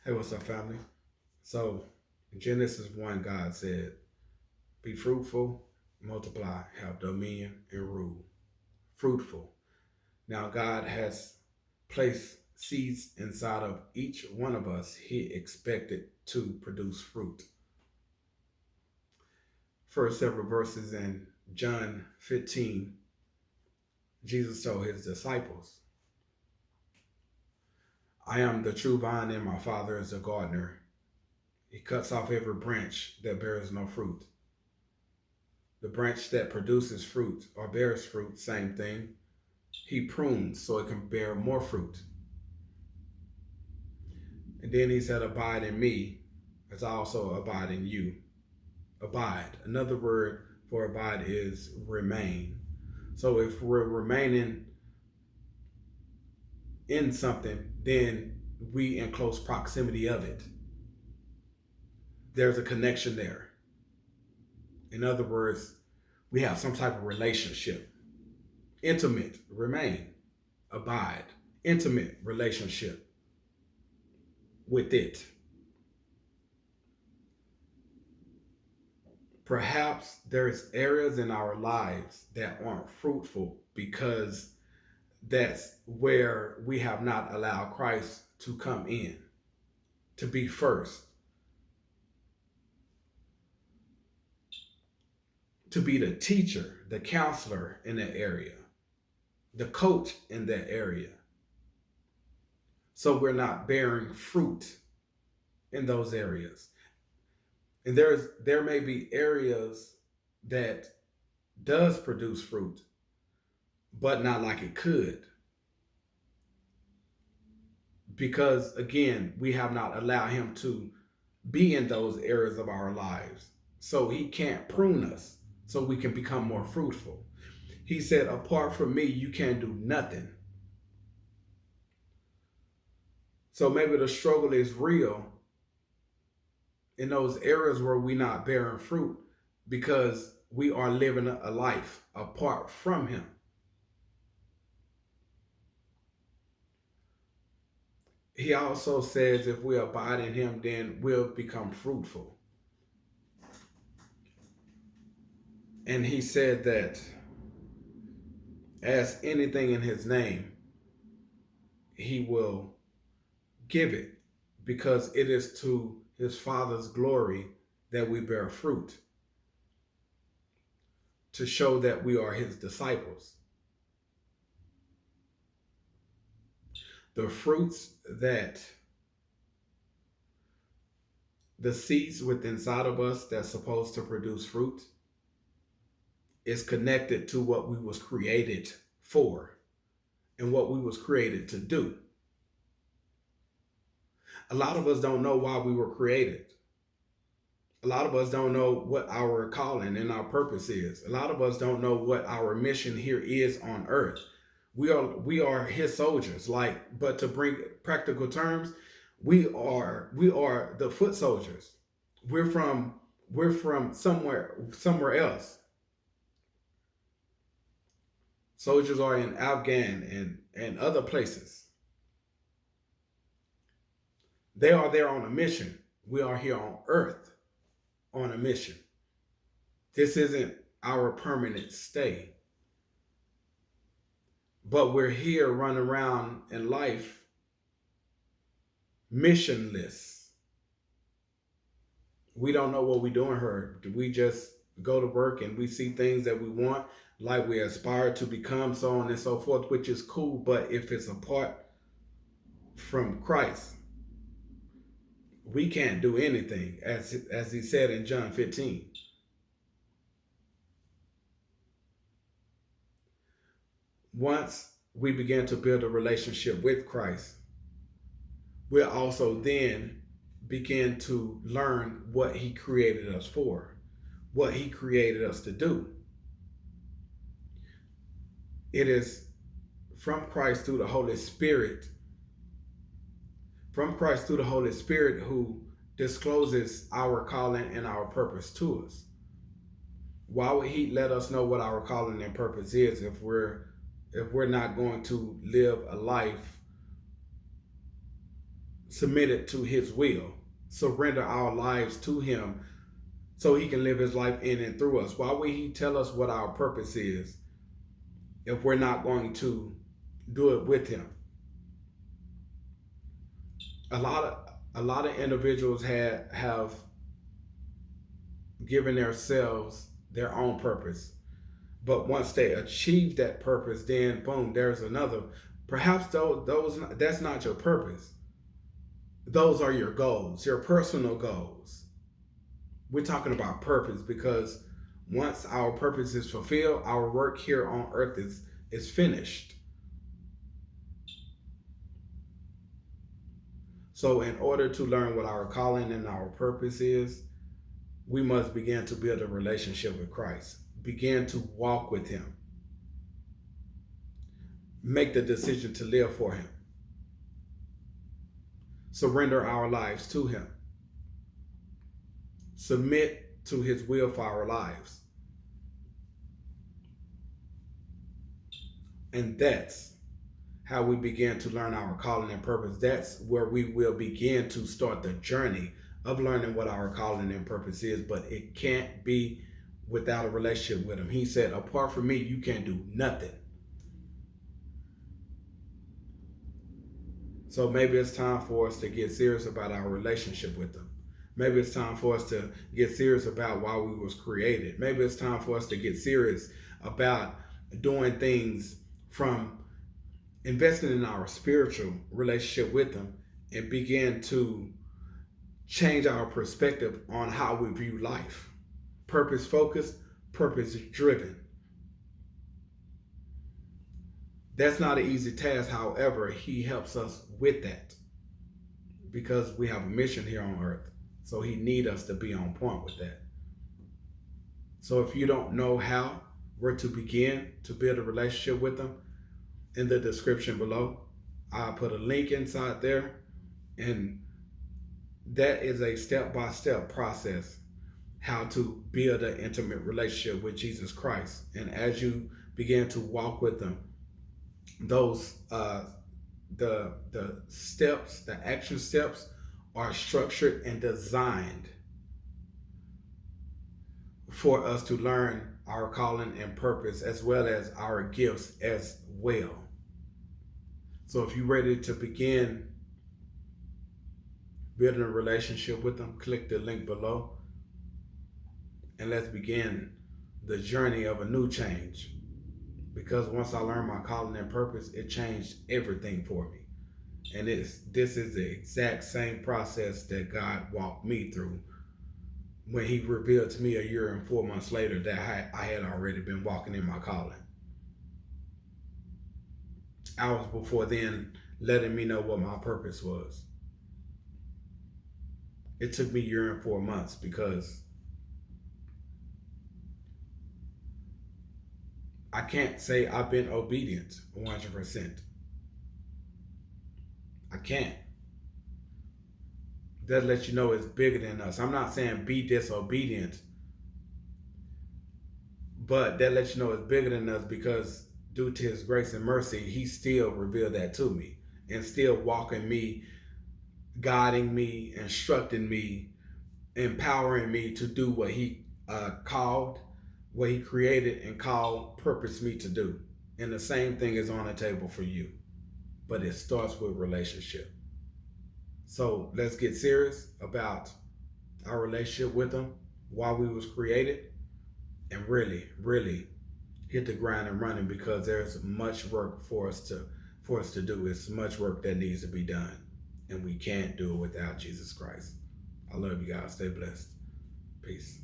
Hey, what's up, family? So, in Genesis 1, God said, be fruitful, multiply, have dominion, and rule. Fruitful. Now, God has placed seeds inside of each one of us. He expected to produce fruit. First several verses in John 15, Jesus told his disciples, I am the true vine, and my Father is the gardener. He cuts off every branch that bears no fruit. The branch that produces fruit or bears fruit, same thing. He prunes so it can bear more fruit. And then he said, abide in me as I also abide in you. Abide. Another word for abide is remain. So if we're remaining in something, then we in close proximity of it. There's a connection there. In other words, we have some type of relationship. Intimate, remain, abide, intimate relationship with it. Perhaps there's areas in our lives that aren't fruitful because that's where we have not allowed Christ to come in, to be first, to be the teacher, the counselor in that area, the coach in that area. So we're not bearing fruit in those areas. And there may be areas that does produce fruit, but not like it could. Because again, we have not allowed him to be in those areas of our lives. So he can't prune us so we can become more fruitful. He said, apart from me, you can't do nothing. So maybe the struggle is real in those areas where we're not bearing fruit because we are living a life apart from him. He also says if we abide in him, then we'll become fruitful. And he said that ask anything in his name, he will give it because it is to his Father's glory that we bear fruit to show that we are his disciples. The fruits that the seeds within inside of us that's supposed to produce fruit is connected to what we was created for and what we was created to do. A lot of us don't know why we were created. A lot of us don't know what our calling and our purpose is. A lot of us don't know what our mission here is on earth. We are his soldiers, but to bring practical terms, we are the foot soldiers. We're from somewhere else. Soldiers are in Afghan and other places. They are there on a mission. We are here on earth on a mission. This isn't our permanent stay. But we're here running around in life missionless. We don't know what we're doing here. We just go to work and we see things that we want, like we aspire to become, so on and so forth, which is cool. But if it's apart from Christ, we can't do anything, as he said in John 15. Once we begin to build a relationship with Christ, we'll also then begin to learn what he created us for, what he created us to do. It is from Christ through the Holy Spirit, who discloses our calling and our purpose to us. Why would he let us know what our calling and purpose is if we're not going to live a life submitted to his will, surrender our lives to him so he can live his life in and through us. Why would he tell us what our purpose is if we're not going to do it with him? A lot of individuals have given themselves their own purpose. But once they achieve that purpose, then boom, there's another. Perhaps those that's not your purpose. Those are your goals, your personal goals. We're talking about purpose because once our purpose is fulfilled, our work here on earth is finished. So in order to learn what our calling and our purpose is, we must begin to build a relationship with Christ. Begin to walk with him. Make the decision to live for him. Surrender our lives to him. Submit to his will for our lives. And that's how we begin to learn our calling and purpose. That's where we will begin to start the journey of learning what our calling and purpose is. But it can't be without a relationship with him. He said, apart from me, you can't do nothing. So maybe it's time for us to get serious about our relationship with him. Maybe it's time for us to get serious about why we was created. Maybe it's time for us to get serious about doing things from investing in our spiritual relationship with him and begin to change our perspective on how we view life. Purpose focused, purpose driven. That's not an easy task. However, he helps us with that because we have a mission here on earth. So he needs us to be on point with that. So if you don't know where to begin to build a relationship with him, in the description below, I'll put a link inside there. And that is a step-by-step process how to build an intimate relationship with Jesus Christ. And as you begin to walk with him, those the steps, the action steps are structured and designed for us to learn our calling and purpose as well as our gifts as well. So if you're ready to begin building a relationship with them, click the link below and let's begin the journey of a new change. Because once I learned my calling and purpose, it changed everything for me. And this is the exact same process that God walked me through when he revealed to me a year and 4 months later that I had already been walking in my calling. Hours before then, letting me know what my purpose was. It took me a year and 4 months because I can't say I've been obedient 100%. I can't. That lets you know it's bigger than us. I'm not saying be disobedient, but that lets you know it's bigger than us because due to his grace and mercy, he still revealed that to me and still walking me, guiding me, instructing me, empowering me to do what he called, what he created and called, purposed me to do. And the same thing is on the table for you, but it starts with relationship. So let's get serious about our relationship with him, why we was created, and really, really hit the ground and running because there's much work for us to do. It's much work that needs to be done, and we can't do it without Jesus Christ. I love you guys. Stay blessed. Peace.